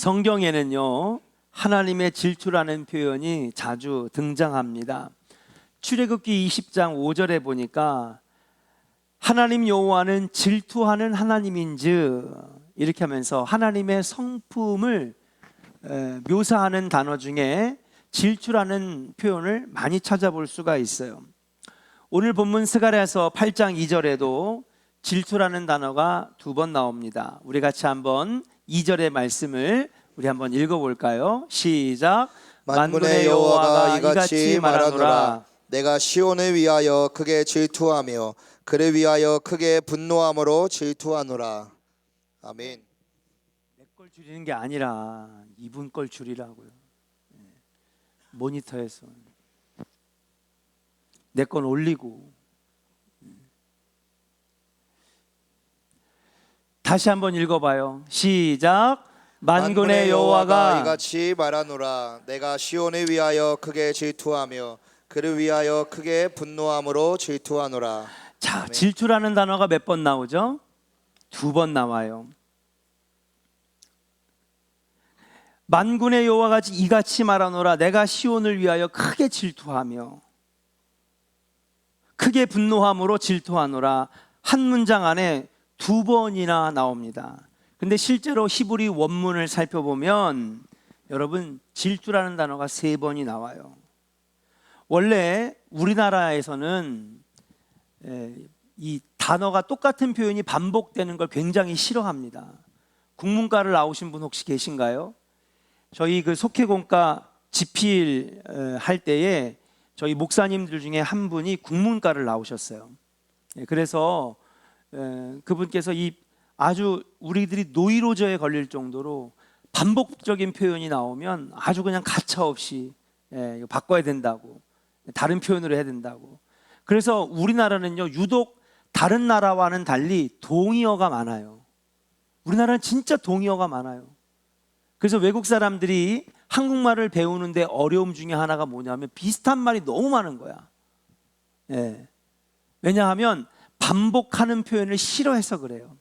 성경에는요, 하나님의 질투라는 표현이 자주 등장합니다. 출애굽기 20장 5절에 보니까 하나님 여호와는 질투하는 하나님인즉, 이렇게 하면서 하나님의 성품을 묘사하는 단어 중에 질투라는 표현을 많이 찾아볼 수가 있어요. 오늘 본문 스가랴서 8장 2절에도 질투라는 단어가 2번 나옵니다. 우리 같이 한번 2절의 말씀을 우리 한번 읽어볼까요? 시작. 만군의 여호와가 이같이 말하노라. 내가 시온을 위하여 크게 질투하며 그를 위하여 크게 분노함으로 질투하노라. 아멘. 내 걸 줄이는 게 아니라 이분 걸 줄이라고요. 모니터에서 내 건 올리고. 다시 한번 읽어봐요. 시작. 만군의 여호와가 이같이 말하노라. 내가 시온을 위하여 크게 질투하며 그를 위하여 크게 분노함으로 질투하노라. 자, 질투라는 단어가 몇 번 나오죠? 2번 나와요. 만군의 여호와가 이같이 말하노라. 내가 시온을 위하여 크게 질투하며 크게 분노함으로 질투하노라. 한 문장 안에 2번이나 나옵니다. 근데 실제로 히브리 원문을 살펴보면 여러분, 질투라는 단어가 3번이 나와요. 원래 우리나라에서는 이 단어가 똑같은 표현이 반복되는 걸 굉장히 싫어합니다. 국문과를 나오신 분 혹시 계신가요? 저희 그 속회공과 집필 할 때에 저희 목사님들 중에 한 분이 국문과를 나오셨어요. 그래서 그분께서 이 아주 우리들이 노이로제에 걸릴 정도로 반복적인 표현이 나오면 아주 그냥 가차없이 이거 바꿔야 된다고, 다른 표현으로 해야 된다고. 그래서 우리나라는요, 유독 다른 나라와는 달리 동의어가 많아요. 우리나라는 진짜 동의어가 많아요. 그래서 외국 사람들이 한국말을 배우는데 어려움 중에 하나가 뭐냐면 비슷한 말이 너무 많은 거야. 왜냐하면 반복하는 표현을 싫어해서 그래요.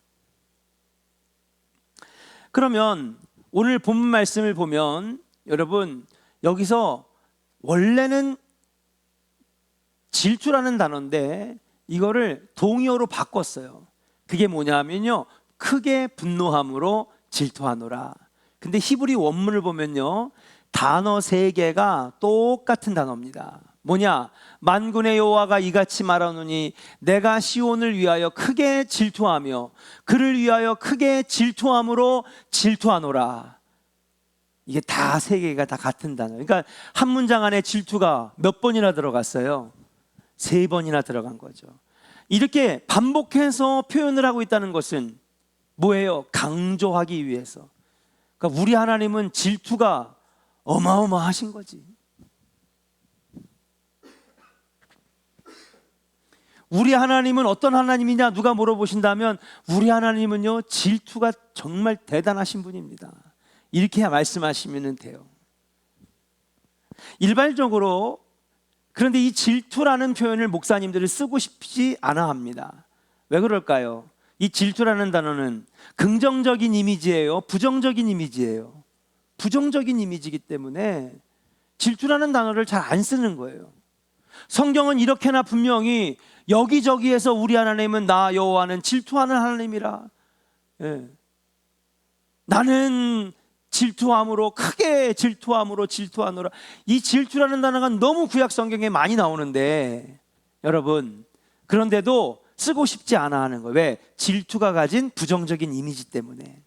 그러면 오늘 본문 말씀을 보면 여러분, 여기서 원래는 질투라는 단어인데 이거를 동의어로 바꿨어요. 그게 뭐냐면요, 크게 분노함으로 질투하노라. 근데 히브리 원문을 보면요, 단어 3개가 똑같은 단어입니다. 뭐냐? 만군의 여호와가 이같이 말하노니 내가 시온을 위하여 크게 질투하며 그를 위하여 크게 질투함으로 질투하노라. 이게 다 3개가 다 같은 단어. 그러니까 한 문장 안에 질투가 몇 번이나 들어갔어요? 3번이나 들어간 거죠. 이렇게 반복해서 표현을 하고 있다는 것은 뭐예요? 강조하기 위해서. 그러니까 우리 하나님은 질투가 어마어마하신 거지. 우리 하나님은 어떤 하나님이냐 누가 물어보신다면 우리 하나님은요, 질투가 정말 대단하신 분입니다. 이렇게 말씀하시면 돼요. 일반적으로 그런데 이 질투라는 표현을 목사님들이 쓰고 싶지 않아 합니다. 왜 그럴까요? 이 질투라는 단어는 긍정적인 이미지예요? 부정적인 이미지예요? 부정적인 이미지이기 때문에 질투라는 단어를 잘 안 쓰는 거예요. 성경은 이렇게나 분명히 여기저기에서 우리 하나님은 나 여호와는 질투하는 하나님이라. 나는 질투함으로 크게 질투함으로 질투하노라. 이 질투라는 단어가 너무 구약 성경에 많이 나오는데 여러분, 그런데도 쓰고 싶지 않아 하는 거예요. 왜? 질투가 가진 부정적인 이미지 때문에.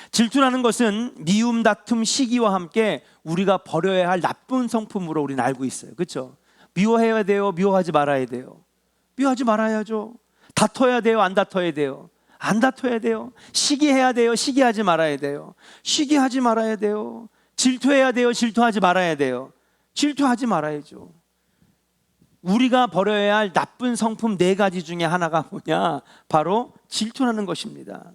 질투라는 것은 미움, 다툼, 시기와 함께 우리가 버려야 할 나쁜 성품으로 우리는 알고 있어요. 그렇죠? 미워해야 돼요? 미워하지 말아야 돼요? 미워하지 말아야죠. 다퉈야 돼요? 안 다퉈야 돼요? 안 다퉈야 돼요. 시기해야 돼요? 시기하지 말아야 돼요? 시기하지 말아야 돼요. 질투해야 돼요? 질투하지 말아야 돼요? 질투하지 말아야죠. 우리가 버려야 할 나쁜 성품 4가지 중에 하나가 뭐냐? 바로 질투라는 것입니다.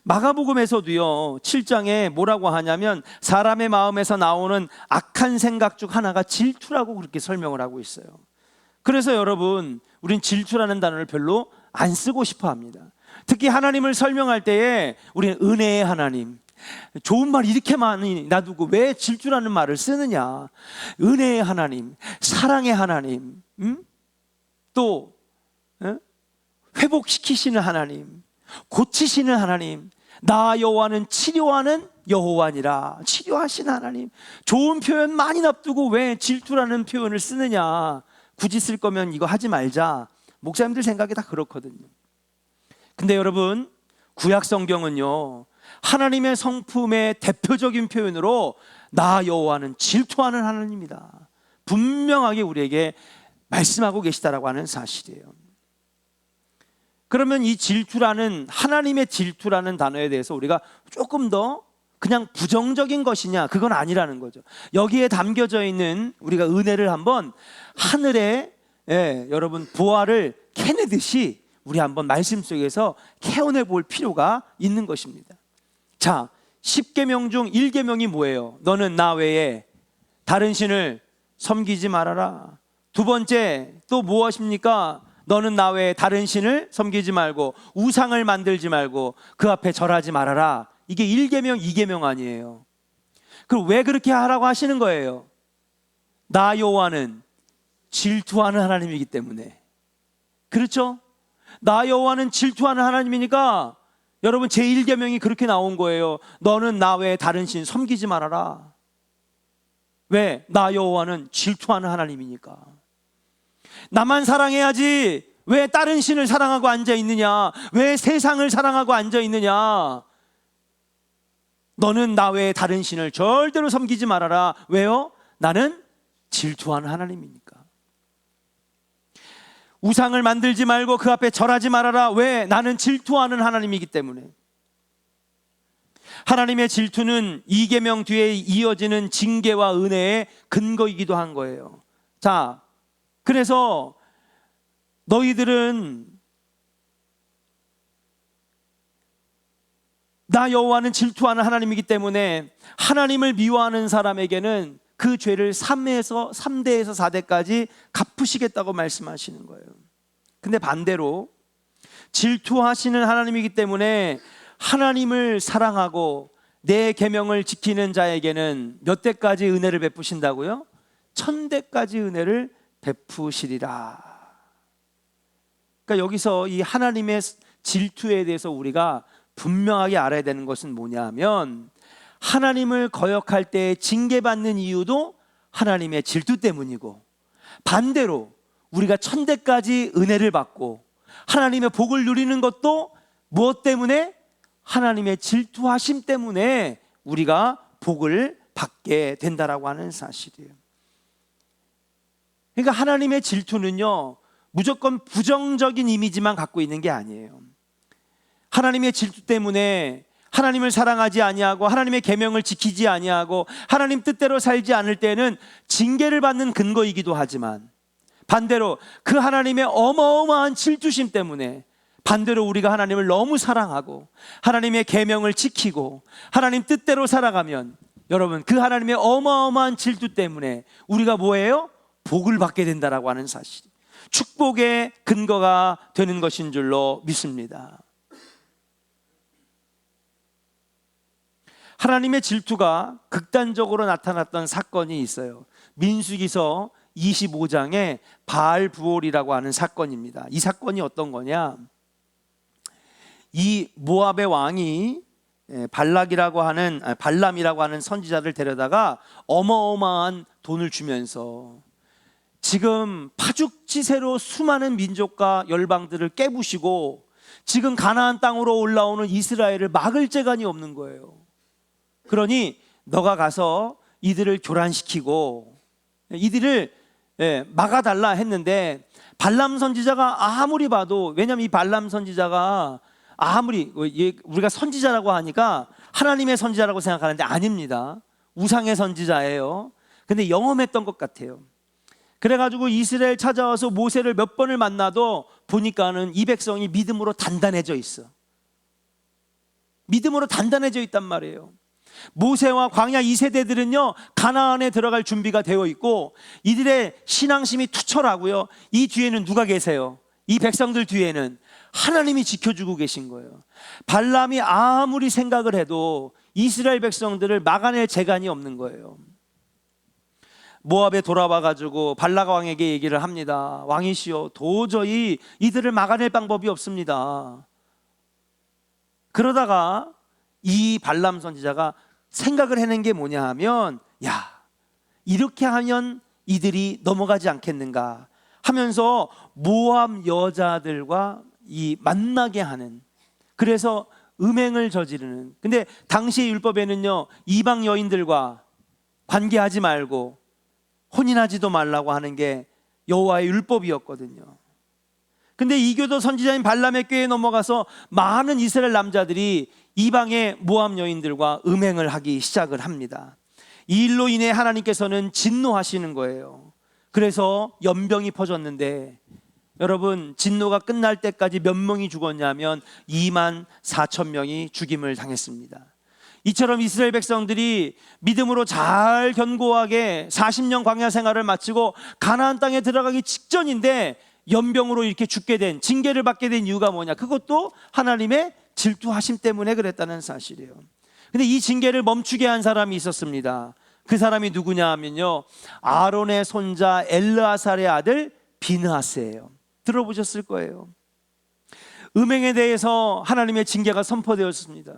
마가복음에서도요, 7장에 뭐라고 하냐면 사람의 마음에서 나오는 악한 생각 중 하나가 질투라고 그렇게 설명을 하고 있어요. 그래서 여러분, 우린 질투라는 단어를 별로 안 쓰고 싶어 합니다. 특히 하나님을 설명할 때에 우리는 은혜의 하나님, 좋은 말 이렇게 많이 놔두고 왜 질투라는 말을 쓰느냐? 은혜의 하나님, 사랑의 하나님, 또 회복시키시는 하나님, 고치시는 하나님, 나 여호와는 치료하는 여호와니라. 치료하시는 하나님. 좋은 표현 많이 놔두고 왜 질투라는 표현을 쓰느냐? 굳이 쓸 거면 이거 하지 말자. 목사님들 생각이 다 그렇거든요. 근데 여러분, 구약 성경은요, 하나님의 성품의 대표적인 표현으로 나 여호와는 질투하는 하나님이다, 분명하게 우리에게 말씀하고 계시다라고 하는 사실이에요. 그러면 이 질투라는, 하나님의 질투라는 단어에 대해서 우리가 조금 더 그냥 부정적인 것이냐, 그건 아니라는 거죠. 여기에 담겨져 있는 우리가 은혜를 한번 하늘에 여러분 보화를 캐내듯이 우리 한번 말씀 속에서 캐어내 볼 필요가 있는 것입니다. 자, 10계명 중 1계명이 뭐예요? 너는 나 외에 다른 신을 섬기지 말아라. 두 번째 또 무엇입니까? 너는 나 외에 다른 신을 섬기지 말고 우상을 만들지 말고 그 앞에 절하지 말아라. 이게 1계명, 2계명 아니에요. 그럼 왜 그렇게 하라고 하시는 거예요? 나 여호와는 질투하는 하나님이기 때문에. 그렇죠? 나 여호와는 질투하는 하나님이니까 여러분 제1계명이 그렇게 나온 거예요. 너는 나 외에 다른 신 섬기지 말아라. 왜? 나 여호와는 질투하는 하나님이니까. 나만 사랑해야지 왜 다른 신을 사랑하고 앉아 있느냐? 왜 세상을 사랑하고 앉아 있느냐? 너는 나 외에 다른 신을 절대로 섬기지 말아라. 왜요? 나는 질투하는 하나님이니까. 우상을 만들지 말고 그 앞에 절하지 말아라. 왜? 나는 질투하는 하나님이기 때문에. 하나님의 질투는 2계명 뒤에 이어지는 징계와 은혜의 근거이기도 한 거예요. 자, 그래서 너희들은 나 여호와는 질투하는 하나님이기 때문에 하나님을 미워하는 사람에게는 그 죄를 3대에서 4대까지 갚으시겠다고 말씀하시는 거예요. 근데 반대로 질투하시는 하나님이기 때문에 하나님을 사랑하고 내 계명을 지키는 자에게는 몇 대까지 은혜를 베푸신다고요? 1000대까지 은혜를 베푸시리라. 그러니까 여기서 이 하나님의 질투에 대해서 우리가 분명하게 알아야 되는 것은 뭐냐 하면, 하나님을 거역할 때 징계받는 이유도 하나님의 질투 때문이고, 반대로 우리가 1000대까지 은혜를 받고 하나님의 복을 누리는 것도 무엇 때문에? 하나님의 질투하심 때문에 우리가 복을 받게 된다라고 하는 사실이에요. 그러니까 하나님의 질투는요, 무조건 부정적인 이미지만 갖고 있는 게 아니에요. 하나님의 질투 때문에 하나님을 사랑하지 아니하고 하나님의 계명을 지키지 아니하고 하나님 뜻대로 살지 않을 때는 징계를 받는 근거이기도 하지만, 반대로 그 하나님의 어마어마한 질투심 때문에 반대로 우리가 하나님을 너무 사랑하고 하나님의 계명을 지키고 하나님 뜻대로 살아가면, 여러분 그 하나님의 어마어마한 질투 때문에 우리가 뭐예요? 복을 받게 된다라고 하는 사실, 축복의 근거가 되는 것인 줄로 믿습니다. 하나님의 질투가 극단적으로 나타났던 사건이 있어요. 민수기서 25장에 바알부올이라고 하는 사건입니다. 이 사건이 어떤 거냐? 이 모압의 왕이 발람이라고 하는 선지자를 데려다가 어마어마한 돈을 주면서 지금 파죽지세로 수많은 민족과 열방들을 깨부시고 지금 가나안 땅으로 올라오는 이스라엘을 막을 재간이 없는 거예요. 그러니 너가 가서 이들을 교란시키고 이들을 막아달라 했는데, 발람 선지자가 아무리 봐도, 왜냐하면 이 발람 선지자가 아무리 우리가 선지자라고 하니까 하나님의 선지자라고 생각하는데 아닙니다. 우상의 선지자예요. 근데 영험했던 것 같아요. 그래가지고 이스라엘 찾아와서 모세를 몇 번을 만나도 보니까는 이 백성이 믿음으로 단단해져 있어. 믿음으로 단단해져 있단 말이에요. 모세와 광야 2세대들은요 가나안에 들어갈 준비가 되어 있고 이들의 신앙심이 투철하고요, 이 뒤에는 누가 계세요? 이 백성들 뒤에는 하나님이 지켜주고 계신 거예요. 발람이 아무리 생각을 해도 이스라엘 백성들을 막아낼 재간이 없는 거예요. 모압에 돌아와 가지고 발락 왕에게 얘기를 합니다. 왕이시여, 도저히 이들을 막아낼 방법이 없습니다. 그러다가 이 발람 선지자가 생각을 해낸 게 뭐냐 하면, 야, 이렇게 하면 이들이 넘어가지 않겠는가 하면서 모압 여자들과 이 만나게 하는, 그래서 음행을 저지르는. 근데 당시의 율법에는요, 이방 여인들과 관계하지 말고 혼인하지도 말라고 하는 게 여호와의 율법이었거든요. 근데 이교도 선지자인 발람의 꾀에 넘어가서 많은 이스라엘 남자들이 이방의 모압 여인들과 음행을 하기 시작을 합니다. 이 일로 인해 하나님께서는 진노하시는 거예요. 그래서 연병이 퍼졌는데, 여러분, 진노가 끝날 때까지 몇 명이 죽었냐면 2만 4천 명이 죽임을 당했습니다. 이처럼 이스라엘 백성들이 믿음으로 잘 견고하게 40년 광야 생활을 마치고 가나안 땅에 들어가기 직전인데 연병으로 이렇게 죽게 된, 징계를 받게 된 이유가 뭐냐? 그것도 하나님의 질투하심 때문에 그랬다는 사실이에요. 근데 이 징계를 멈추게 한 사람이 있었습니다. 그 사람이 누구냐 하면요, 아론의 손자 엘르아살의 아들 비느하스예요. 들어보셨을 거예요. 음행에 대해서 하나님의 징계가 선포되었습니다.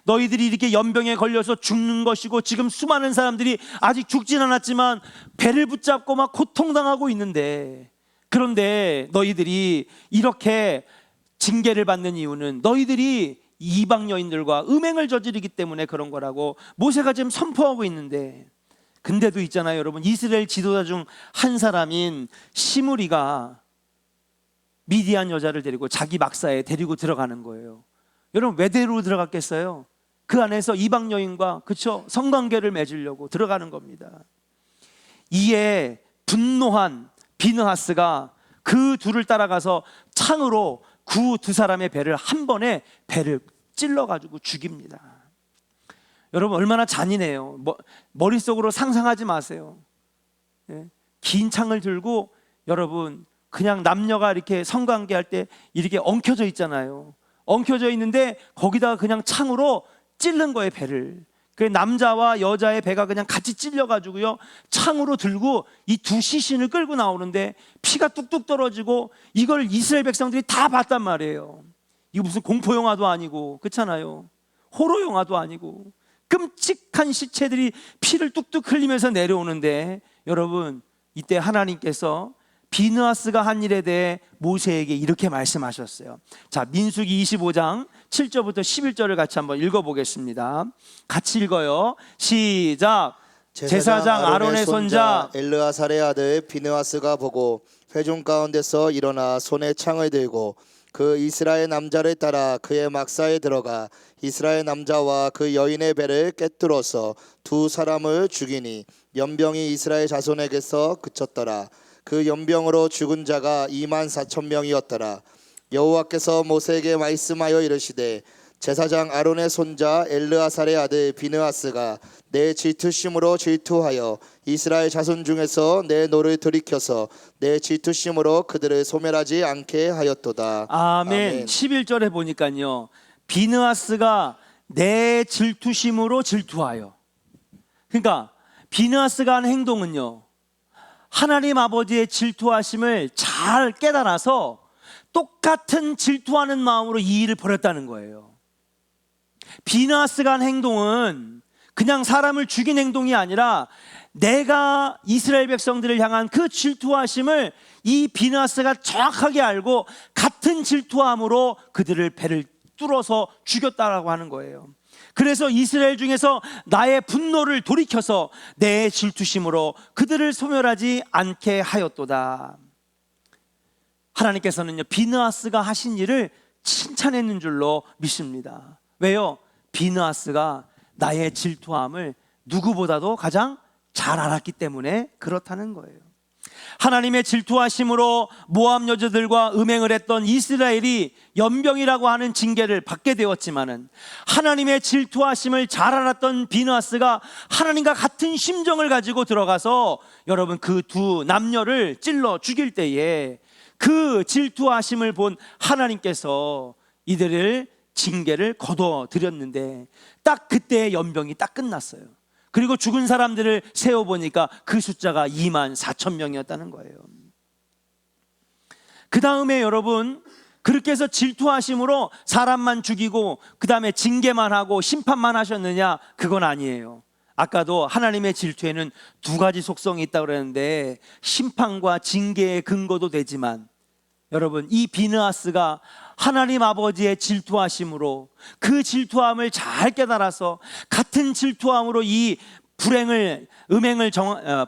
너희들이 이렇게 연병에 걸려서 죽는 것이고, 지금 수많은 사람들이 아직 죽진 않았지만 배를 붙잡고 막 고통당하고 있는데, 그런데 너희들이 이렇게 징계를 받는 이유는 너희들이 이방 여인들과 음행을 저지르기 때문에 그런 거라고 모세가 지금 선포하고 있는데, 근데도 있잖아요, 여러분. 이스라엘 지도자 중 한 사람인 시므리가 미디안 여자를 데리고 자기 막사에 데리고 들어가는 거예요. 여러분, 왜 데리고 들어갔겠어요? 그 안에서 이방 여인과, 그쵸, 성관계를 맺으려고 들어가는 겁니다. 이에 분노한 비느하스가 그 둘을 따라가서 창으로 그 두 사람의 배를 한 번에 배를 찔러가지고 죽입니다. 여러분, 얼마나 잔인해요. 머릿속으로 상상하지 마세요. 예? 긴 창을 들고, 여러분, 그냥 남녀가 이렇게 성관계할 때 이렇게 엉켜져 있잖아요. 엉켜져 있는데 거기다가 그냥 창으로 찔른 거예요, 배를. 그 남자와 여자의 배가 그냥 같이 찔려가지고요, 창으로 들고 이 두 시신을 끌고 나오는데 피가 뚝뚝 떨어지고, 이걸 이스라엘 백성들이 다 봤단 말이에요. 이거 무슨 공포 영화도 아니고, 그렇잖아요. 호러 영화도 아니고, 끔찍한 시체들이 피를 뚝뚝 흘리면서 내려오는데, 여러분, 이때 하나님께서 비느하스가 한 일에 대해 모세에게 이렇게 말씀하셨어요. 자, 민수기 25장 7절부터 11절을 같이 한번 읽어보겠습니다. 같이 읽어요. 시작. 제사장 아론의 손자 엘르아살의 아들 비느하스가 보고 회중 가운데서 일어나 손에 창을 들고 그 이스라엘 남자를 따라 그의 막사에 들어가 이스라엘 남자와 그 여인의 배를 꿰뚫어서 두 사람을 죽이니 연병이 이스라엘 자손에게서 그쳤더라. 그 연병으로 죽은 자가 2만 4천 명이었더라. 여호와께서 모세에게 말씀하여 이르시되 제사장 아론의 손자 엘르아살의 아들 비느하스가 내 질투심으로 질투하여 이스라엘 자손 중에서 내 노를 돌이켜서 내 질투심으로 그들을 소멸하지 않게 하였도다. 아멘. 11절에 보니까요, 비느하스가 내 질투심으로 질투하여. 그러니까 비느하스가 한 행동은요, 하나님 아버지의 질투하심을 잘 깨달아서 똑같은 질투하는 마음으로 이 일을 벌였다는 거예요. 비느하스가 한 행동은 그냥 사람을 죽인 행동이 아니라, 내가 이스라엘 백성들을 향한 그 질투하심을 이 비느하스가 정확하게 알고 같은 질투함으로 그들을 배를 뚫어서 죽였다라고 하는 거예요. 그래서 이스라엘 중에서 나의 분노를 돌이켜서 내 질투심으로 그들을 소멸하지 않게 하였도다. 하나님께서는요, 비느하스가 하신 일을 칭찬했는 줄로 믿습니다. 왜요? 비느하스가 나의 질투함을 누구보다도 가장 잘 알았기 때문에 그렇다는 거예요. 하나님의 질투하심으로 모압 여자들과 음행을 했던 이스라엘이 연병이라고 하는 징계를 받게 되었지만은, 하나님의 질투하심을 잘 알았던 비느하스가 하나님과 같은 심정을 가지고 들어가서, 여러분, 그 두 남녀를 찔러 죽일 때에 그 질투하심을 본 하나님께서 이들을 징계를 거둬들였는데 딱 그때 연병이 딱 끝났어요. 그리고 죽은 사람들을 세어보니까 그 숫자가 2만 4천 명이었다는 거예요. 그 다음에 여러분, 그렇게 해서 질투하심으로 사람만 죽이고 그 다음에 징계만 하고 심판만 하셨느냐? 그건 아니에요. 아까도 하나님의 질투에는 두 가지 속성이 있다고 그랬는데 심판과 징계의 근거도 되지만, 여러분, 이 비느하스가 하나님 아버지의 질투하심으로 그 질투함을 잘 깨달아서 같은 질투함으로 이 음행을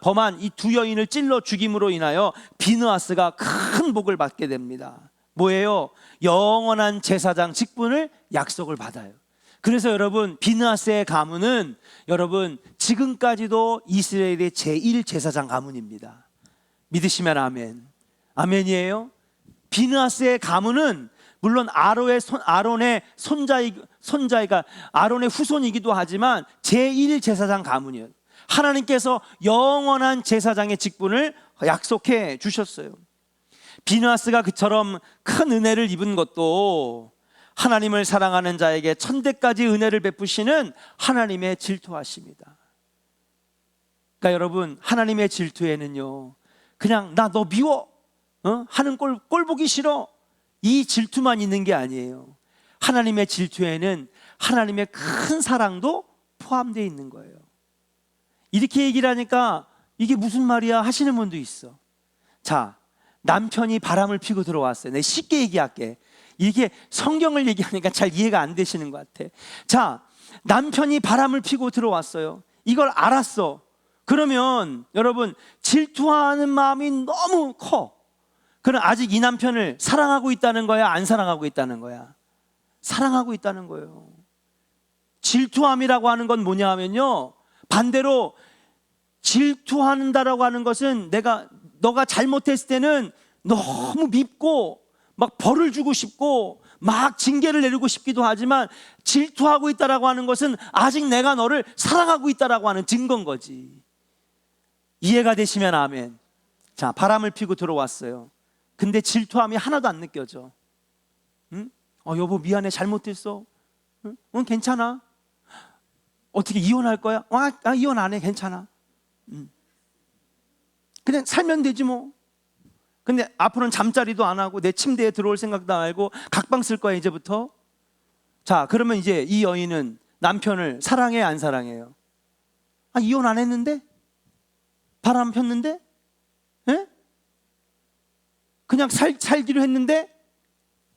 범한 이 두 여인을 찔러 죽임으로 인하여 비느하스가 큰 복을 받게 됩니다. 뭐예요? 영원한 제사장 직분을 약속을 받아요. 그래서 여러분, 비느하스의 가문은 여러분 지금까지도 이스라엘의 제1제사장 가문입니다. 믿으시면 아멘. 아멘이에요. 비느하스의 가문은 물론 아론의 손자이가 아론의 후손이기도 하지만 제1제사장 가문이에요. 하나님께서 영원한 제사장의 직분을 약속해 주셨어요. 비느하스가 그처럼 큰 은혜를 입은 것도 하나님을 사랑하는 자에게 천대까지 은혜를 베푸시는 하나님의 질투하십니다. 그러니까 여러분, 하나님의 질투에는요, 그냥 나 너 미워 하는 꼴 보기 싫어, 이 질투만 있는 게 아니에요. 하나님의 질투에는 하나님의 큰 사랑도 포함되어 있는 거예요. 이렇게 얘기를 하니까 이게 무슨 말이야 하시는 분도 있어. 자, 남편이 바람을 피고 들어왔어요. 내가 쉽게 얘기할게. 이게 성경을 얘기하니까 잘 이해가 안 되시는 것 같아. 자, 남편이 바람을 피고 들어왔어요. 이걸 알았어. 그러면 여러분, 질투하는 마음이 너무 커. 그럼 아직 이 남편을 사랑하고 있다는 거야? 안 사랑하고 있다는 거야? 사랑하고 있다는 거예요. 질투함이라고 하는 건 뭐냐 하면요, 반대로 질투한다라고 하는 것은 너가 잘못했을 때는 너무 밉고 막 벌을 주고 싶고 막 징계를 내리고 싶기도 하지만, 질투하고 있다라고 하는 것은 아직 내가 너를 사랑하고 있다라고 하는 증거인 거지. 이해가 되시면 아멘. 자, 바람을 피고 들어왔어요. 근데 질투함이 하나도 안 느껴져. 응? 여보 미안해, 잘못했어. 응? 괜찮아. 어떻게 이혼할 거야? 이혼 안 해, 괜찮아. 그냥 살면 되지 뭐. 근데 앞으로는 잠자리도 안 하고 내 침대에 들어올 생각도 안 하고 각방 쓸 거야 이제부터. 자, 그러면 이제 이 여인은 남편을 사랑해, 안 사랑해요? 이혼 안 했는데? 바람 폈는데? 에? 그냥 살기로 했는데?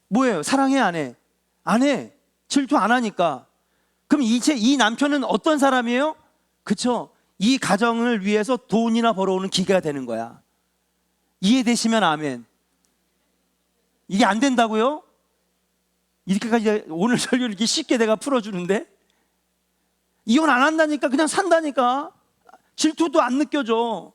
뭐예요? 사랑해, 안 해? 안 해. 질투 안 하니까. 그럼 이제 이 남편은 어떤 사람이에요? 그쵸? 이 가정을 위해서 돈이나 벌어오는 기계가 되는 거야. 이해되시면 아멘. 이게 안 된다고요? 이렇게까지 오늘 설교를 이렇게 쉽게 내가 풀어주는데, 이혼 안 한다니까, 그냥 산다니까. 질투도 안 느껴져.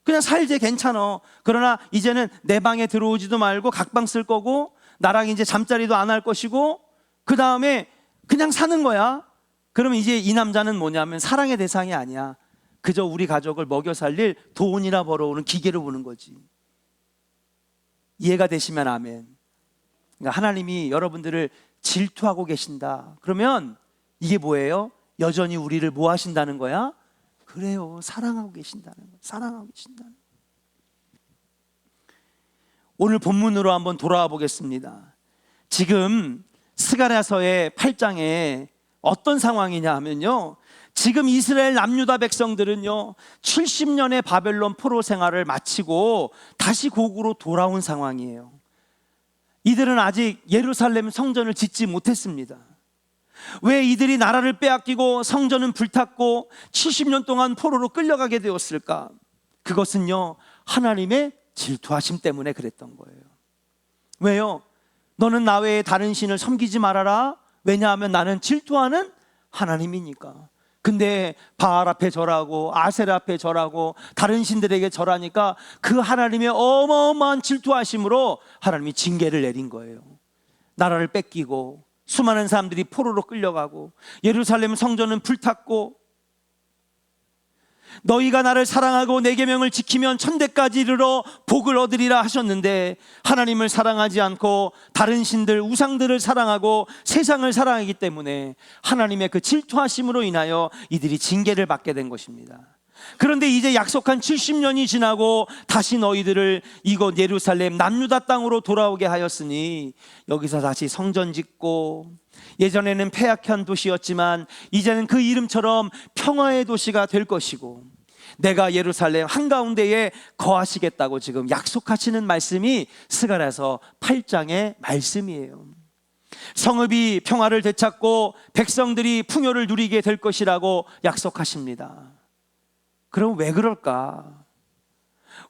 그냥 살지, 괜찮아. 그러나 이제는 내 방에 들어오지도 말고 각방 쓸 거고, 나랑 이제 잠자리도 안 할 것이고, 그 다음에 그냥 사는 거야. 그러면 이제 이 남자는 뭐냐면 사랑의 대상이 아니야. 그저 우리 가족을 먹여 살릴 돈이나 벌어오는 기계로 보는 거지. 이해가 되시면 아멘. 그러니까 하나님이 여러분들을 질투하고 계신다. 그러면 이게 뭐예요? 여전히 우리를 뭐 하신다는 거야? 그래요, 사랑하고 계신다는 거야. 사랑하고 계신다는 거야. 오늘 본문으로 한번 돌아와 보겠습니다. 지금 스가랴서의 8장에 어떤 상황이냐 하면요, 지금 이스라엘 남유다 백성들은요 70년의 바벨론 포로 생활을 마치고 다시 고국으로 돌아온 상황이에요. 이들은 아직 예루살렘 성전을 짓지 못했습니다. 왜 이들이 나라를 빼앗기고 성전은 불탔고 70년 동안 포로로 끌려가게 되었을까? 그것은요 하나님의 질투하심 때문에 그랬던 거예요. 왜요? 너는 나 외에 다른 신을 섬기지 말아라. 왜냐하면 나는 질투하는 하나님이니까. 근데 바알 앞에 절하고 아세라 앞에 절하고 다른 신들에게 절하니까 그 하나님의 어마어마한 질투하심으로 하나님이 징계를 내린 거예요. 나라를 뺏기고 수많은 사람들이 포로로 끌려가고 예루살렘 성전은 불탔고, 너희가 나를 사랑하고 내 계명을 지키면 천대까지 이르러 복을 얻으리라 하셨는데, 하나님을 사랑하지 않고 다른 신들, 우상들을 사랑하고 세상을 사랑하기 때문에 하나님의 그 질투하심으로 인하여 이들이 징계를 받게 된 것입니다. 그런데 이제 약속한 70년이 지나고 다시 너희들을 이곳 예루살렘 남유다 땅으로 돌아오게 하였으니, 여기서 다시 성전 짓고, 예전에는 패악한 도시였지만 이제는 그 이름처럼 평화의 도시가 될 것이고, 내가 예루살렘 한가운데에 거하시겠다고 지금 약속하시는 말씀이 스가랴서 8장의 말씀이에요. 성읍이 평화를 되찾고 백성들이 풍요를 누리게 될 것이라고 약속하십니다. 그럼 왜 그럴까?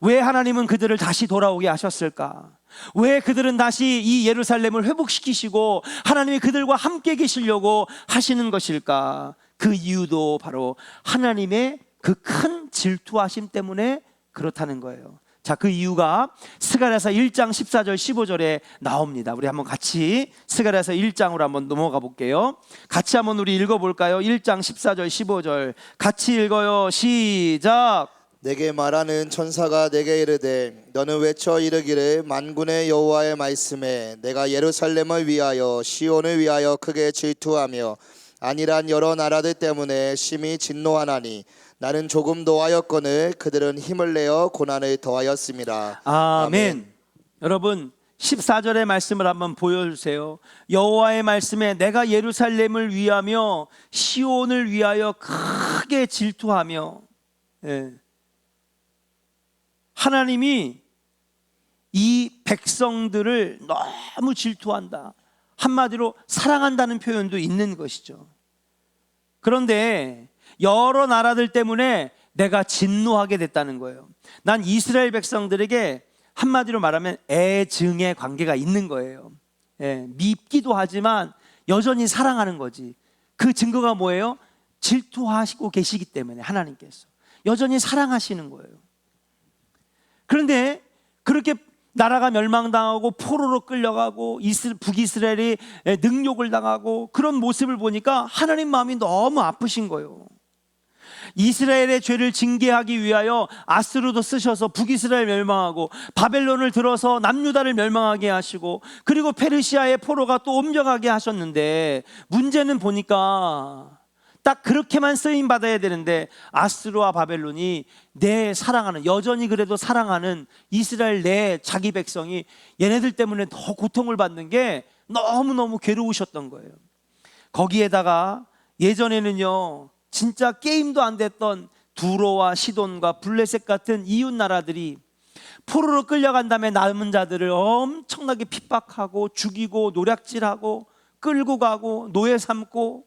왜 하나님은 그들을 다시 돌아오게 하셨을까? 왜 그들은 다시 이 예루살렘을 회복시키시고 하나님이 그들과 함께 계시려고 하시는 것일까? 그 이유도 바로 하나님의 그 큰 질투하심 때문에 그렇다는 거예요. 자, 그 이유가 스가랴서 1장 14절 15절에 나옵니다. 우리 한번 같이 스가랴서 1장으로 한번 넘어가 볼게요. 같이 한번 우리 읽어볼까요? 1장 14절 15절 같이 읽어요. 시작. 내게 말하는 천사가 내게 이르되 너는 외쳐 이르기를 만군의 여호와의 말씀에 내가 예루살렘을 위하여 시온을 위하여 크게 질투하며 아니란 여러 나라들 때문에 심히 진노하나니 나는 조금 노하였거늘 그들은 힘을 내어 고난을 더하였습니다. 아멘. 여러분 14절의 말씀을 한번 보여주세요. 여호와의 말씀에 내가 예루살렘을 위하며 시온을 위하여 크게 질투하며, 하나님이 이 백성들을 너무 질투한다, 한마디로 사랑한다는 표현도 있는 것이죠. 그런데 여러 나라들 때문에 내가 진노하게 됐다는 거예요. 난 이스라엘 백성들에게 한마디로 말하면 애증의 관계가 있는 거예요. 밉기도 하지만 여전히 사랑하는 거지. 그 증거가 뭐예요? 질투하시고 계시기 때문에 하나님께서 여전히 사랑하시는 거예요. 그런데 그렇게 나라가 멸망당하고 포로로 끌려가고 북이스라엘이 능욕을 당하고 그런 모습을 보니까 하나님 마음이 너무 아프신 거예요. 이스라엘의 죄를 징계하기 위하여 아스루도 쓰셔서 북이스라엘 멸망하고 바벨론을 들어서 남유다를 멸망하게 하시고 그리고 페르시아의 포로가 또 옮겨가게 하셨는데, 문제는 보니까 딱 그렇게만 쓰임 받아야 되는데 아스루와 바벨론이 내 사랑하는, 여전히 그래도 사랑하는 이스라엘 내 자기 백성이 얘네들 때문에 더 고통을 받는 게 너무너무 괴로우셨던 거예요. 거기에다가 예전에는요 진짜 게임도 안 됐던 두로와 시돈과 블레셋 같은 이웃 나라들이 포로로 끌려간 다음에 남은 자들을 엄청나게 핍박하고 죽이고 노략질하고 끌고 가고 노예 삼고,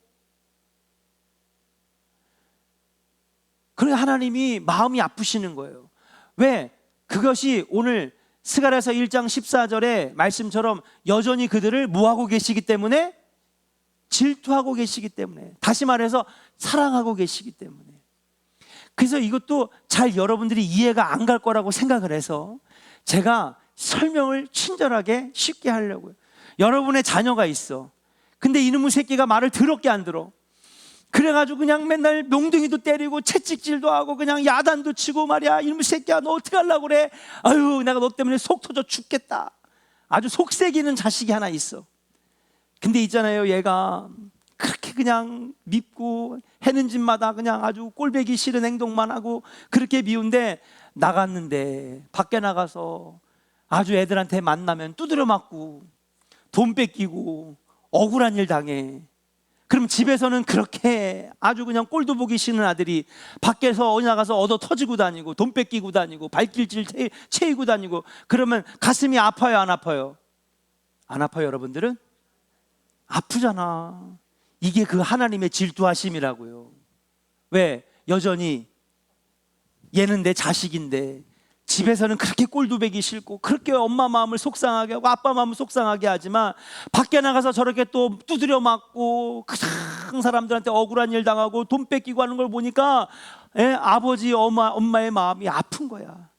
그래 하나님이 마음이 아프시는 거예요. 왜? 그것이 오늘 스가랴서 1장 14절의 말씀처럼 여전히 그들을 뭐하고 계시기 때문에? 질투하고 계시기 때문에, 다시 말해서 사랑하고 계시기 때문에. 그래서 이것도 잘 여러분들이 이해가 안 갈 거라고 생각을 해서 제가 설명을 친절하게 쉽게 하려고요. 여러분의 자녀가 있어. 근데 이놈의 새끼가 말을 더럽게 안 들어. 그래가지고 그냥 맨날 몽둥이도 때리고 채찍질도 하고 그냥 야단도 치고 말이야. 이놈의 새끼야 너 어떻게 하려고 그래? 아유 내가 너 때문에 속 터져 죽겠다. 아주 속색이는 자식이 하나 있어. 근데 있잖아요, 얘가 그렇게 그냥 밉고 해는 집마다 그냥 아주 꼴보기 싫은 행동만 하고 그렇게 미운데, 나갔는데 밖에 나가서 아주 애들한테 만나면 두드려 맞고 돈 뺏기고 억울한 일 당해. 그럼 집에서는 그렇게 아주 그냥 꼴도 보기 싫은 아들이 밖에서 어디 나가서 얻어 터지고 다니고 돈 뺏기고 다니고 발길질 채이고 다니고, 그러면 가슴이 아파요 안 아파요? 안 아파요 여러분들은? 아프잖아. 이게 그 하나님의 질투하심이라고요. 왜? 여전히 얘는 내 자식인데 집에서는 그렇게 꼴도 보기 싫고 그렇게 엄마 마음을 속상하게 하고 아빠 마음을 속상하게 하지만 밖에 나가서 저렇게 또 두드려 맞고 그 사람들한테 억울한 일 당하고 돈 뺏기고 하는 걸 보니까 아버지 엄마의 마음이 아픈 거야.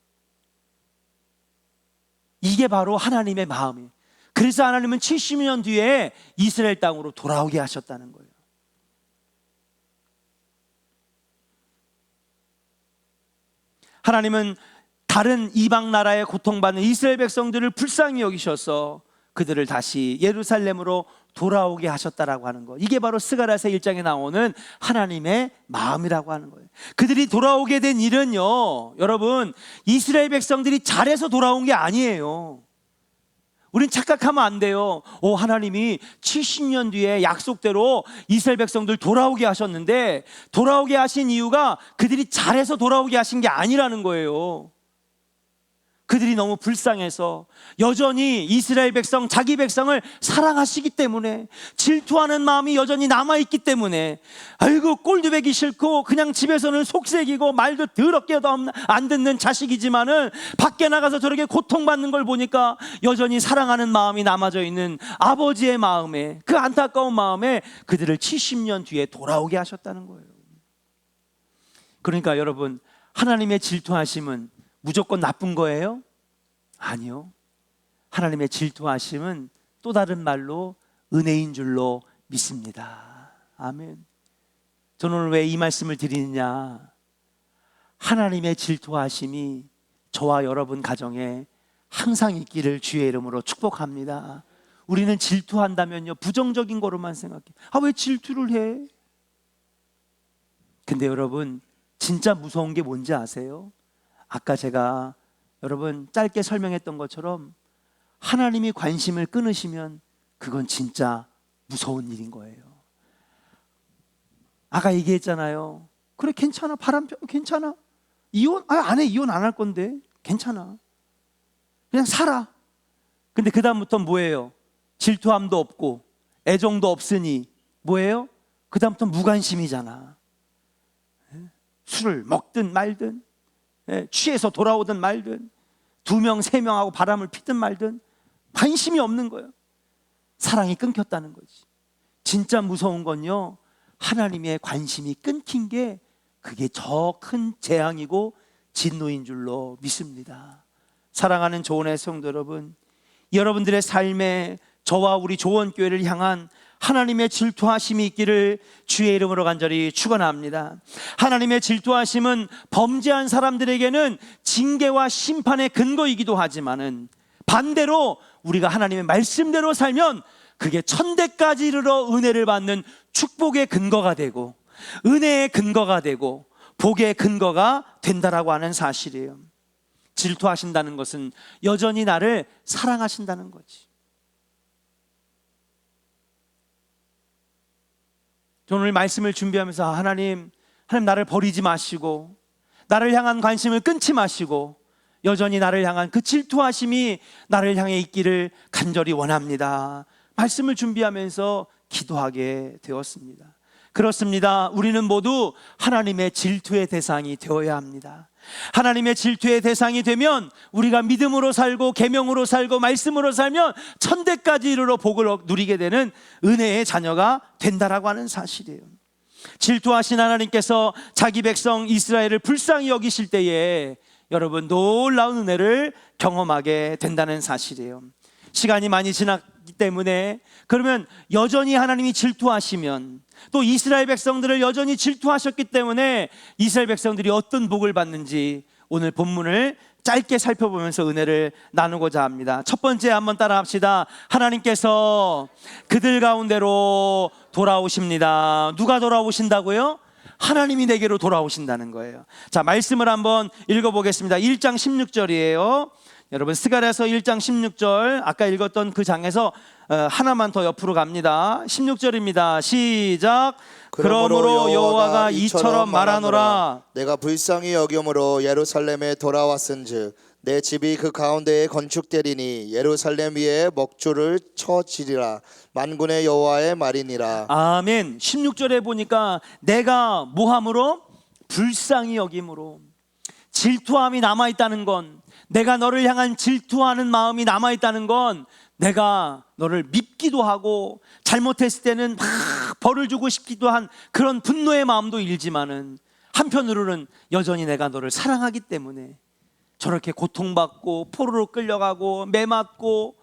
이게 바로 하나님의 마음이에요. 그래서 하나님은 70년 뒤에 이스라엘 땅으로 돌아오게 하셨다는 거예요. 하나님은 다른 이방 나라에 고통받는 이스라엘 백성들을 불쌍히 여기셔서 그들을 다시 예루살렘으로 돌아오게 하셨다라고 하는 것. 이게 바로 스가랴서 1장에 나오는 하나님의 마음이라고 하는 거예요. 그들이 돌아오게 된 일은요, 여러분, 이스라엘 백성들이 잘해서 돌아온 게 아니에요. 우린 착각하면 안 돼요. 하나님이 70년 뒤에 약속대로 이스라엘 백성들 돌아오게 하셨는데, 돌아오게 하신 이유가 그들이 잘해서 돌아오게 하신 게 아니라는 거예요. 그들이 너무 불쌍해서 여전히 이스라엘 백성, 자기 백성을 사랑하시기 때문에, 질투하는 마음이 여전히 남아있기 때문에, 아이고 꼴드배기 싫고 그냥 집에서는 속색이고 말도 더럽게도 안 듣는 자식이지만은 밖에 나가서 저렇게 고통받는 걸 보니까 여전히 사랑하는 마음이 남아져 있는 아버지의 마음에, 그 안타까운 마음에 그들을 70년 뒤에 돌아오게 하셨다는 거예요. 그러니까 여러분, 하나님의 질투하심은 무조건 나쁜 거예요? 아니요. 하나님의 질투하심은 또 다른 말로 은혜인 줄로 믿습니다. 아멘. 저는 오늘 왜 이 말씀을 드리느냐, 하나님의 질투하심이 저와 여러분 가정에 항상 있기를 주의 이름으로 축복합니다. 우리는 질투한다면요, 부정적인 거로만 생각해. 왜 질투를 해? 근데 여러분, 진짜 무서운 게 뭔지 아세요? 아까 제가 여러분 짧게 설명했던 것처럼 하나님이 관심을 끊으시면 그건 진짜 무서운 일인 거예요. 아까 얘기했잖아요. 그래, 괜찮아, 바람 펴, 괜찮아, 이혼 안 해, 이혼 안 할 건데 괜찮아, 그냥 살아. 근데 그 다음부터 뭐예요? 질투함도 없고 애정도 없으니 뭐예요? 그 다음부터 무관심이잖아. 술을 먹든 말든, 취해서 돌아오든 말든, 2명 3명하고 바람을 피든 말든 관심이 없는 거예요. 사랑이 끊겼다는 거지. 진짜 무서운 건요, 하나님의 관심이 끊긴 게 그게 저 큰 재앙이고 진노인 줄로 믿습니다. 사랑하는 조언의 성도 여러분, 여러분들의 삶에 저와 우리 조원교회를 향한 하나님의 질투하심이 있기를 주의 이름으로 간절히 축원합니다. 하나님의 질투하심은 범죄한 사람들에게는 징계와 심판의 근거이기도 하지만은, 반대로 우리가 하나님의 말씀대로 살면 그게 천대까지 이르러 은혜를 받는 축복의 근거가 되고, 은혜의 근거가 되고, 복의 근거가 된다라고 하는 사실이에요. 질투하신다는 것은 여전히 나를 사랑하신다는 거지. 저는 오늘 말씀을 준비하면서 하나님 나를 버리지 마시고, 나를 향한 관심을 끊지 마시고, 여전히 나를 향한 그 질투하심이 나를 향해 있기를 간절히 원합니다. 말씀을 준비하면서 기도하게 되었습니다. 그렇습니다. 우리는 모두 하나님의 질투의 대상이 되어야 합니다. 하나님의 질투의 대상이 되면 우리가 믿음으로 살고 계명으로 살고 말씀으로 살면 천대까지 이르러 복을 누리게 되는 은혜의 자녀가 된다라고 하는 사실이에요. 질투하신 하나님께서 자기 백성 이스라엘을 불쌍히 여기실 때에 여러분 놀라운 은혜를 경험하게 된다는 사실이에요. 시간이 많이 지났기 때문에, 그러면 여전히 하나님이 질투하시면, 또 이스라엘 백성들을 여전히 질투하셨기 때문에 이스라엘 백성들이 어떤 복을 받는지 오늘 본문을 짧게 살펴보면서 은혜를 나누고자 합니다. 첫 번째 한번 따라 합시다. 하나님께서 그들 가운데로 돌아오십니다. 누가 돌아오신다고요? 하나님이 내게로 돌아오신다는 거예요. 자, 말씀을 한번 읽어보겠습니다. 1장 16절이에요 여러분, 스가랴서 1장 16절, 아까 읽었던 그 장에서 하나만 더 옆으로 갑니다. 16절입니다. 시작. 그러므로 여호와가 이처럼 말하노라. 내가 불쌍히 여김으로 예루살렘에 돌아왔은즉 내 집이 그 가운데에 건축되리니 예루살렘 위에 먹줄을 쳐지리라. 만군의 여호와의 말이니라. 아멘. 16절에 보니까 내가 뭐함으로? 불쌍히 여김으로. 질투함이 남아있다는 건, 내가 너를 향한 질투하는 마음이 남아있다는 건, 내가 너를 밉기도 하고 잘못했을 때는 막 벌을 주고 싶기도 한 그런 분노의 마음도 일지만은, 한편으로는 여전히 내가 너를 사랑하기 때문에 저렇게 고통받고 포로로 끌려가고 매맞고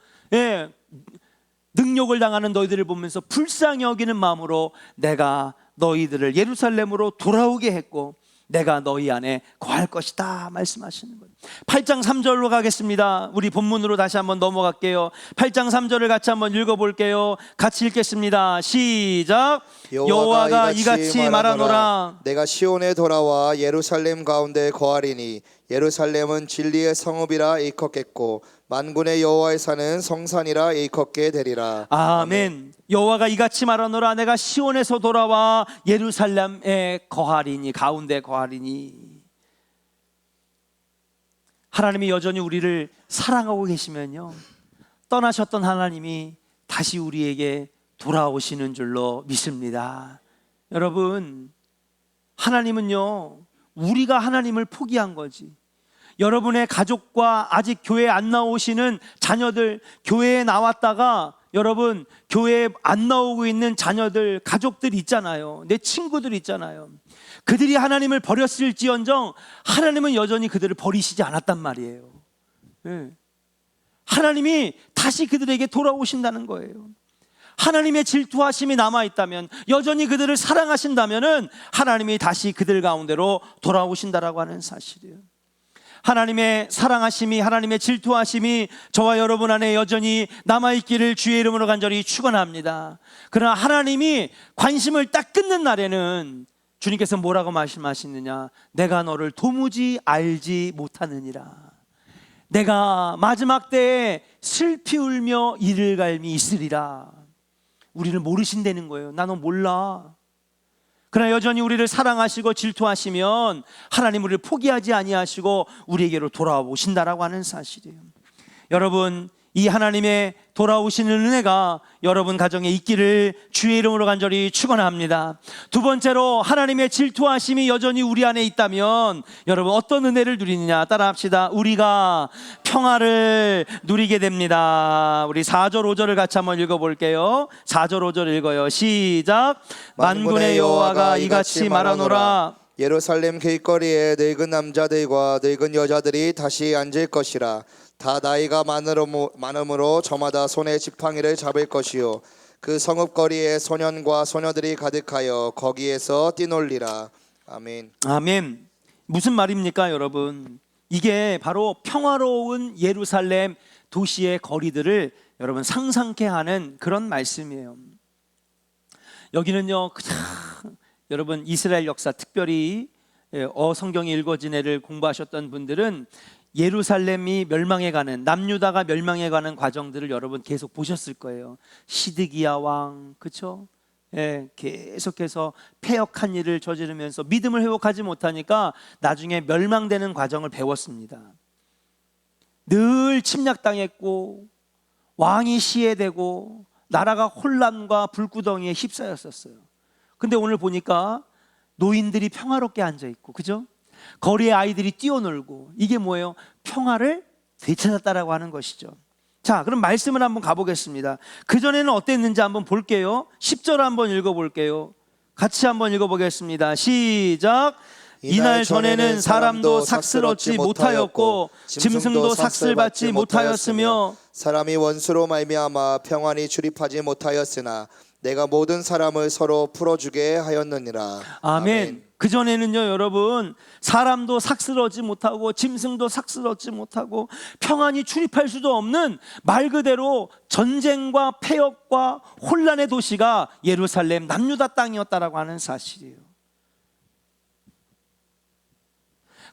능욕을 당하는 너희들을 보면서 불쌍히 여기는 마음으로 내가 너희들을 예루살렘으로 돌아오게 했고, 내가 너희 안에 거할 것이다 말씀하시는 거예요. 8장 3절로 가겠습니다. 우리 본문으로 다시 한번 넘어갈게요. 8장 3절을 같이 한번 읽어볼게요. 같이 읽겠습니다. 시작. 여호와가 이같이 말하노라. 내가 시온에 돌아와 예루살렘 가운데 거하리니 예루살렘은 진리의 성읍이라 일컫겠고 만군의 여호와의 산은 성산이라 일컫게 되리라. 아멘. 여호와가 이같이 말하노라. 내가 시온에서 돌아와 예루살렘에 거하리니, 가운데 거하리니. 하나님이 여전히 우리를 사랑하고 계시면요, 떠나셨던 하나님이 다시 우리에게 돌아오시는 줄로 믿습니다. 여러분, 하나님은요, 우리가 하나님을 포기한 거지. 여러분의 가족과 아직 교회에 안 나오시는 자녀들, 교회에 나왔다가 여러분 교회에 안 나오고 있는 자녀들, 가족들 있잖아요. 내 친구들 있잖아요. 그들이 하나님을 버렸을지언정 하나님은 여전히 그들을 버리시지 않았단 말이에요. 네. 하나님이 다시 그들에게 돌아오신다는 거예요. 하나님의 질투하심이 남아있다면, 여전히 그들을 사랑하신다면 하나님이 다시 그들 가운데로 돌아오신다라고 하는 사실이에요. 하나님의 사랑하심이, 하나님의 질투하심이 저와 여러분 안에 여전히 남아있기를 주의 이름으로 간절히 축원합니다. 그러나 하나님이 관심을 딱 끊는 날에는 주님께서 뭐라고 말씀하시느냐? 내가 너를 도무지 알지 못하느니라. 내가 마지막 때에 슬피 울며 이를 갈미 있으리라. 우리를 모르신다는 거예요. 나 너 몰라. 그러나 여전히 우리를 사랑하시고 질투하시면 하나님 우리를 포기하지 아니하시고 우리에게로 돌아오신다라고 하는 사실이에요. 여러분, 이 하나님의 돌아오시는 은혜가 여러분 가정에 있기를 주의 이름으로 간절히 축원합니다. 두 번째로, 하나님의 질투하심이 여전히 우리 안에 있다면 여러분 어떤 은혜를 누리느냐? 따라합시다. 우리가 평화를 누리게 됩니다. 우리 4절 5절을 같이 한번 읽어볼게요. 4절 5절 읽어요. 시작. 만군의 여호와가 이같이 말하노라. 예루살렘 길거리에 늙은 남자들과 늙은 여자들이 다시 앉을 것이라. 다 나이가 많음으로 저마다 손에 지팡이를 잡을 것이요 그 성읍거리에 소년과 소녀들이 가득하여 거기에서 뛰놀리라. 아멘. 아멘. 무슨 말입니까 여러분? 이게 바로 평화로운 예루살렘 도시의 거리들을 여러분 상상케 하는 그런 말씀이에요. 여기는요, 그냥 여러분 이스라엘 역사, 특별히 성경이 읽어진 애를 공부하셨던 분들은 예루살렘이 멸망해가는, 남유다가 멸망해가는 과정들을 여러분 계속 보셨을 거예요. 시드기야 왕, 그렇죠? 예, 계속해서 패역한 일을 저지르면서 믿음을 회복하지 못하니까 나중에 멸망되는 과정을 배웠습니다. 늘 침략당했고 왕이 시해되고 나라가 혼란과 불구덩이에 휩싸였었어요. 근데 오늘 보니까 노인들이 평화롭게 앉아있고, 그죠? 거리에 아이들이 뛰어놀고, 이게 뭐예요? 평화를 되찾았다라고 하는 것이죠. 자, 그럼 말씀을 한번 가보겠습니다. 그전에는 어땠는지 한번 볼게요. 10절 한번 읽어볼게요. 같이 한번 읽어보겠습니다. 시작. 이날 전에는 사람도 삭슬 얻지 못하였고 짐승도 삭슬 받지 못하였으며 사람이 원수로 말미암아 평안히 출입하지 못하였으나 내가 모든 사람을 서로 풀어주게 하였느니라. 아멘. 그전에는요 여러분, 사람도 삭슬 얻지 못하고 짐승도 삭슬 얻지 못하고 평안히 출입할 수도 없는 말 그대로 전쟁과 패역과 혼란의 도시가 예루살렘 남유다 땅이었다라고 하는 사실이에요.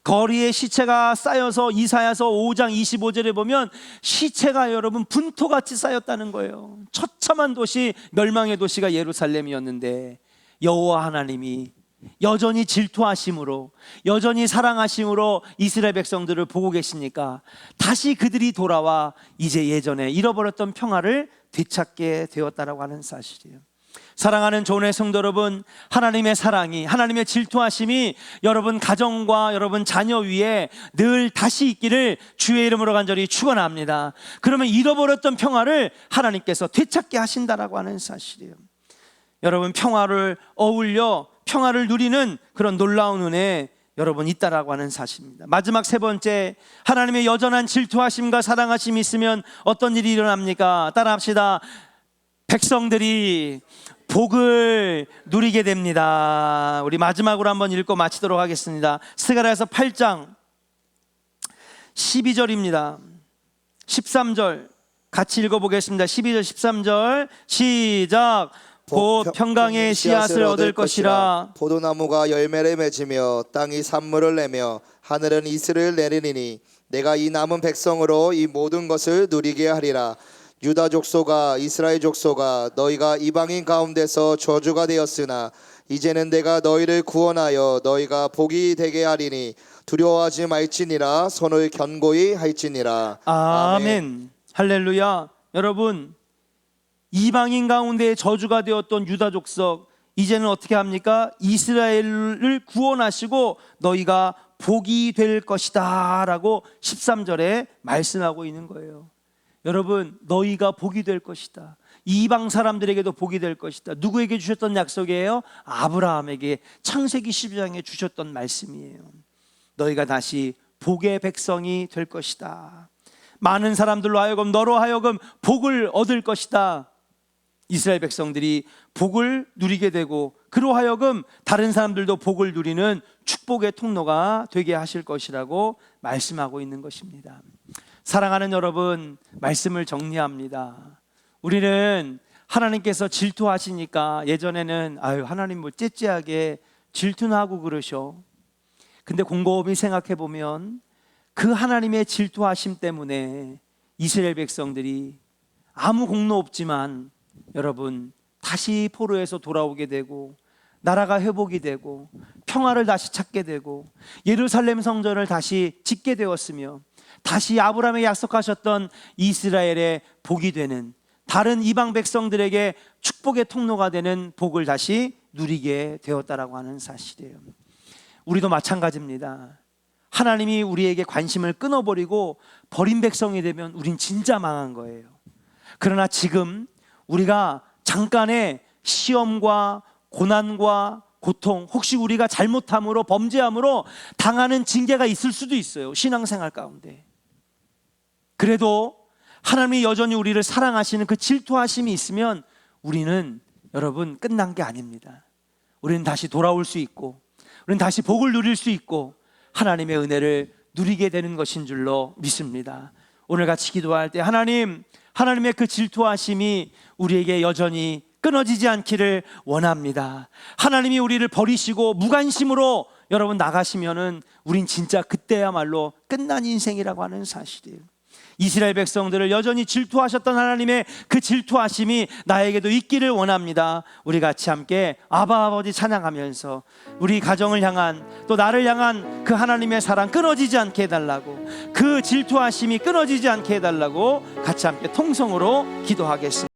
거리에 시체가 쌓여서 이사야서 5장 25절에 보면 시체가 여러분 분토같이 쌓였다는 거예요. 처참한 도시, 멸망의 도시가 예루살렘이었는데 여호와 하나님이 여전히 질투하심으로, 여전히 사랑하심으로 이스라엘 백성들을 보고 계시니까 다시 그들이 돌아와 이제 예전에 잃어버렸던 평화를 되찾게 되었다라고 하는 사실이에요. 사랑하는 조은의 성도 여러분, 하나님의 사랑이, 하나님의 질투하심이 여러분 가정과 여러분 자녀 위에 늘 다시 있기를 주의 이름으로 간절히 축원합니다. 그러면 잃어버렸던 평화를 하나님께서 되찾게 하신다라고 하는 사실이에요. 여러분, 평화를 어울려 평화를 누리는 그런 놀라운 은혜 여러분 있다라고 하는 사실입니다. 마지막 세 번째, 하나님의 여전한 질투하심과 사랑하심이 있으면 어떤 일이 일어납니까? 따라합시다. 백성들이 복을 누리게 됩니다. 우리 마지막으로 한번 읽고 마치도록 하겠습니다. 스가랴서 8장 12절입니다. 13절 같이 읽어보겠습니다. 12절 13절 시작. 곧 평강의 씨앗을 얻을 것이라. 포도나무가 열매를 맺으며 땅이 산물을 내며 하늘은 이슬을 내리니 내가 이 남은 백성으로 이 모든 것을 누리게 하리라. 유다 족속아 이스라엘 족속아 너희가 이방인 가운데서 저주가 되었으나 이제는 내가 너희를 구원하여 너희가 복이 되게 하리니 두려워하지 말지니라. 손을 견고히 할지니라. 아멘. 할렐루야. 여러분, 이방인 가운데 저주가 되었던 유다 족속, 이제는 어떻게 합니까? 이스라엘을 구원하시고 너희가 복이 될 것이다 라고 13절에 말씀하고 있는 거예요. 여러분, 너희가 복이 될 것이다. 이방 사람들에게도 복이 될 것이다. 누구에게 주셨던 약속이에요? 아브라함에게 창세기 12장에 주셨던 말씀이에요. 너희가 다시 복의 백성이 될 것이다. 많은 사람들로 하여금 너로 하여금 복을 얻을 것이다. 이스라엘 백성들이 복을 누리게 되고 그로 하여금 다른 사람들도 복을 누리는 축복의 통로가 되게 하실 것이라고 말씀하고 있는 것입니다. 사랑하는 여러분, 말씀을 정리합니다. 우리는 하나님께서 질투하시니까 예전에는 하나님 뭐 째째하게 질투나 하고 그러셔. 근데 곰곰이 생각해 보면 그 하나님의 질투하심 때문에 이스라엘 백성들이 아무 공로 없지만 여러분 다시 포로에서 돌아오게 되고 나라가 회복이 되고 평화를 다시 찾게 되고 예루살렘 성전을 다시 짓게 되었으며 다시 아브라함에 약속하셨던 이스라엘의 복이 되는 다른 이방 백성들에게 축복의 통로가 되는 복을 다시 누리게 되었다라고 하는 사실이에요. 우리도 마찬가지입니다. 하나님이 우리에게 관심을 끊어버리고 버린 백성이 되면 우린 진짜 망한 거예요. 그러나 지금 우리가 잠깐의 시험과 고난과 고통, 혹시 우리가 잘못함으로 범죄함으로 당하는 징계가 있을 수도 있어요. 신앙생활 가운데. 그래도 하나님이 여전히 우리를 사랑하시는 그 질투하심이 있으면 우리는 여러분 끝난 게 아닙니다. 우리는 다시 돌아올 수 있고 우리는 다시 복을 누릴 수 있고 하나님의 은혜를 누리게 되는 것인 줄로 믿습니다. 오늘 같이 기도할 때 하나님의 그 질투하심이 우리에게 여전히 끊어지지 않기를 원합니다. 하나님이 우리를 버리시고 무관심으로 여러분 나가시면은 우린 진짜 그때야말로 끝난 인생이라고 하는 사실이에요. 이스라엘 백성들을 여전히 질투하셨던 하나님의 그 질투하심이 나에게도 있기를 원합니다. 우리 같이 함께 아바 아버지 찬양하면서 우리 가정을 향한 또 나를 향한 그 하나님의 사랑 끊어지지 않게 해달라고, 그 질투하심이 끊어지지 않게 해달라고 같이 함께 통성으로 기도하겠습니다.